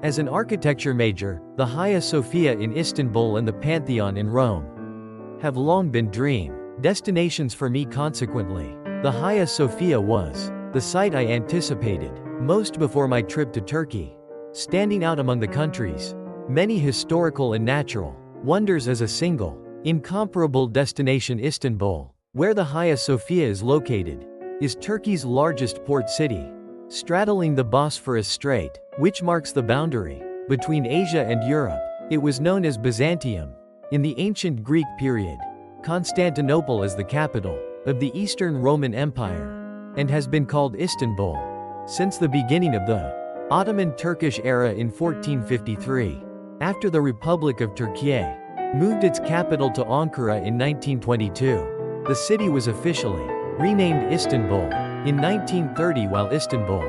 As an architecture major, the Hagia Sophia in Istanbul and the Pantheon in Rome have long been dream destinations for me. Consequently, the Hagia Sophia was the site I anticipated most before my trip to Turkey, standing out among the country's many historical and natural wonders as a single, incomparable destination. Istanbul, where the Hagia Sophia is located, is Turkey's largest port city, straddling the Bosphorus Strait, which marks the boundary between Asia and Europe. It was known as Byzantium in the ancient Greek period, Constantinople as the capital of the Eastern Roman Empire, and has been called Istanbul since the beginning of the Ottoman Turkish era in 1453. After the Republic of Turkey moved its capital to Ankara in 1922, the city was officially renamed Istanbul in 1930. While Istanbul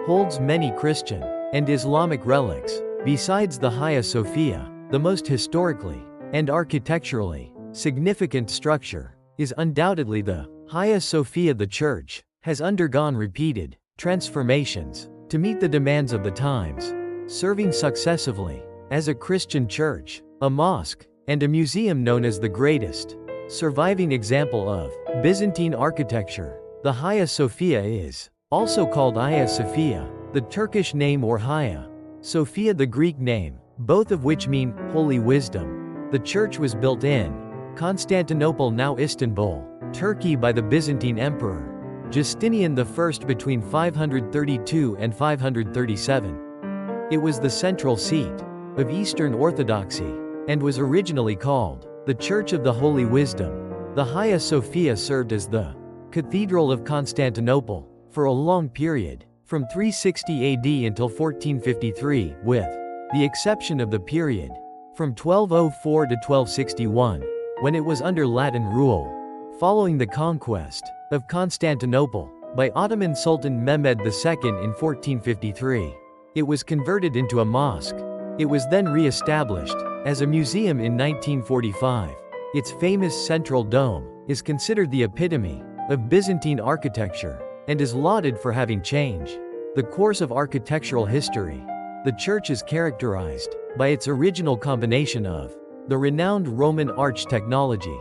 holds many Christian and Islamic relics, besides the Hagia Sophia, the most historically and architecturally significant structure is undoubtedly the Hagia Sophia. The church has undergone repeated transformations to meet the demands of the times, serving successively as a Christian church, a mosque, and a museum known as the greatest surviving example of Byzantine architecture. The Hagia Sophia is also called Aya Sofya, the Turkish name, or Hagia Sophia, the Greek name, both of which mean holy wisdom. The church was built in Constantinople, now Istanbul, Turkey, by the Byzantine Emperor Justinian I between 532 and 537. It was the central seat of Eastern Orthodoxy and was originally called the Church of the Holy Wisdom. The Hagia Sophia served as the Cathedral of Constantinople for a long period, from 360 AD until 1453, with the exception of the period from 1204 to 1261, when it was under Latin rule. Following the conquest of Constantinople by Ottoman Sultan Mehmed II in 1453, it was converted into a mosque. It was then re-established as a museum in 1945. Its famous central dome is considered the epitome of Byzantine architecture and is lauded for having changed the course of architectural history. The church is characterized by its original combination of the renowned Roman arch technology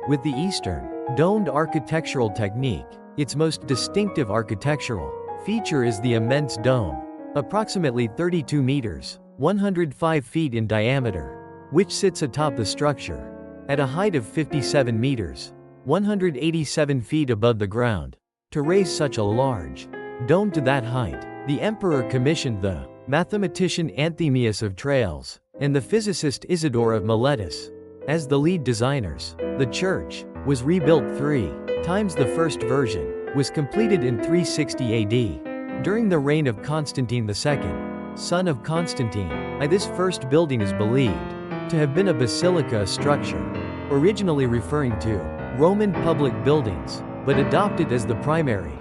with the Eastern domed architectural technique. Its most distinctive architectural feature is the immense dome, approximately 32 meters, 105 feet in diameter, which sits atop the structure at a height of 57 meters, 187 feet above the ground. To raise such a large dome to that height, the emperor commissioned the mathematician Anthemius of Tralles and the physicist Isidore of Miletus as the lead designers. The church was rebuilt 3 times. The first version was completed in 360 AD during the reign of Constantine II, son of Constantine I. This first building is believed to have been a basilica, a structure originally referring to Roman public buildings, but adopted as the primary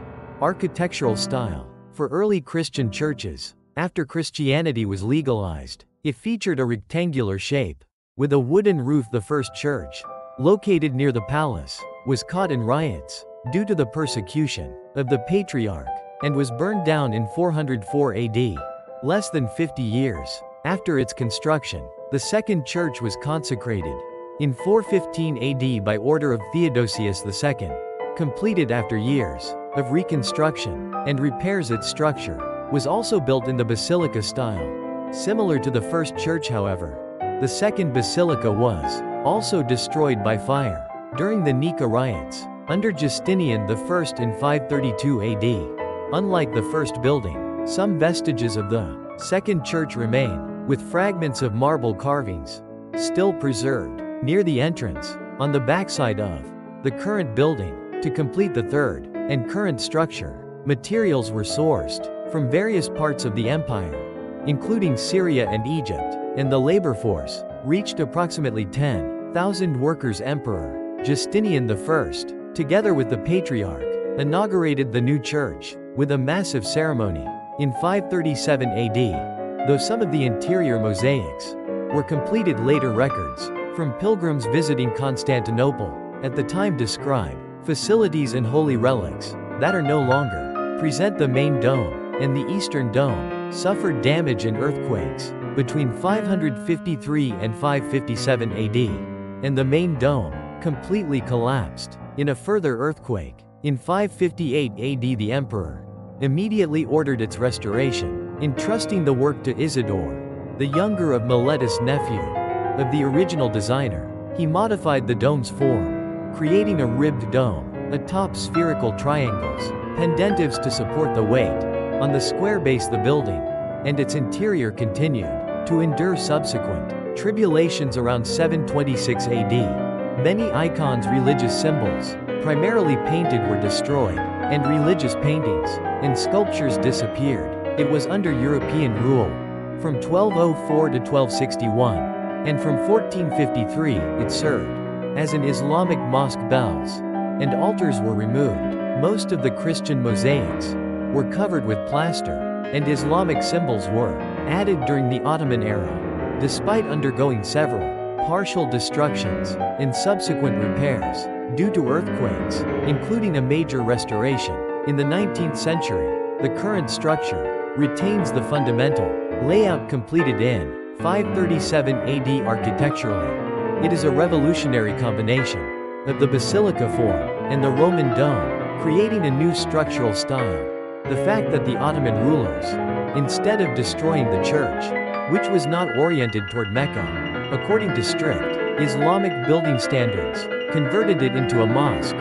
architectural style for early Christian churches. After Christianity was legalized, it featured a rectangular shape with a wooden roof. The first church, located near the palace, was caught in riots due to the persecution of the patriarch and was burned down in 404 AD. Less than 50 years after its construction, the second church was consecrated in 415 AD by order of Theodosius II. Completed after years of reconstruction and repairs, its structure was also built in the basilica style. Similar to the first church, however, the second basilica was also destroyed by fire during the Nika riots under Justinian I in 532 AD. Unlike the first building, some vestiges of the second church remain, with fragments of marble carvings still preserved near the entrance on the backside of the current building. To complete the third and current structure, materials were sourced from various parts of the empire, including Syria and Egypt, and the labor force reached approximately 10,000 workers. Emperor Justinian I, together with the patriarch, inaugurated the new church with a massive ceremony in 537 AD. Though some of the interior mosaics were completed later, records from pilgrims visiting Constantinople at the time describe facilities and holy relics that are no longer present. The main dome and the Eastern Dome suffered damage and earthquakes between 553 and 557 AD, and the main dome completely collapsed. In a further earthquake, in 558 AD, the emperor immediately ordered its restoration, entrusting the work to Isidore, the younger of Miletus' nephew of the original designer. He modified the dome's form, creating a ribbed dome atop spherical triangles, pendentives to support the weight on the square base. The building and its interior continued to endure subsequent tribulations. Around 726 AD, many icons, religious symbols, primarily painted, were destroyed, and religious paintings and sculptures disappeared. It was under European rule from 1204 to 1261, and from 1453 it served as an Islamic mosque. Bells and altars were removed. Most of the Christian mosaics were covered with plaster, and Islamic symbols were added during the Ottoman era. Despite undergoing several partial destructions and subsequent repairs due to earthquakes, including a major restoration in the 19th century, the current structure retains the fundamental layout completed in 537 AD. Architecturally, it is a revolutionary combination of the basilica form and the Roman dome, creating a new structural style. The fact that the Ottoman rulers, instead of destroying the church, which was not oriented toward Mecca, according to strict Islamic building standards, converted it into a mosque,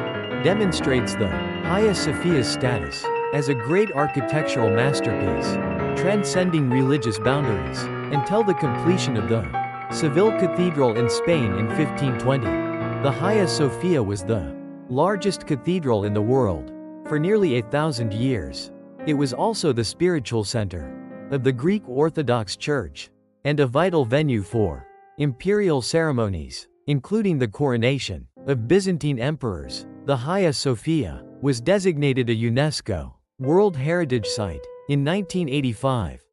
demonstrates the Hagia Sophia's status as a great architectural masterpiece, transcending religious boundaries, until the completion of the Seville Cathedral in Spain in 1520. The Hagia Sophia was the largest cathedral in the world for nearly 1,000 years. It was also the spiritual center of the Greek Orthodox Church, and a vital venue for imperial ceremonies, including the coronation of Byzantine emperors. The Hagia Sophia was designated a UNESCO World Heritage Site in 1985.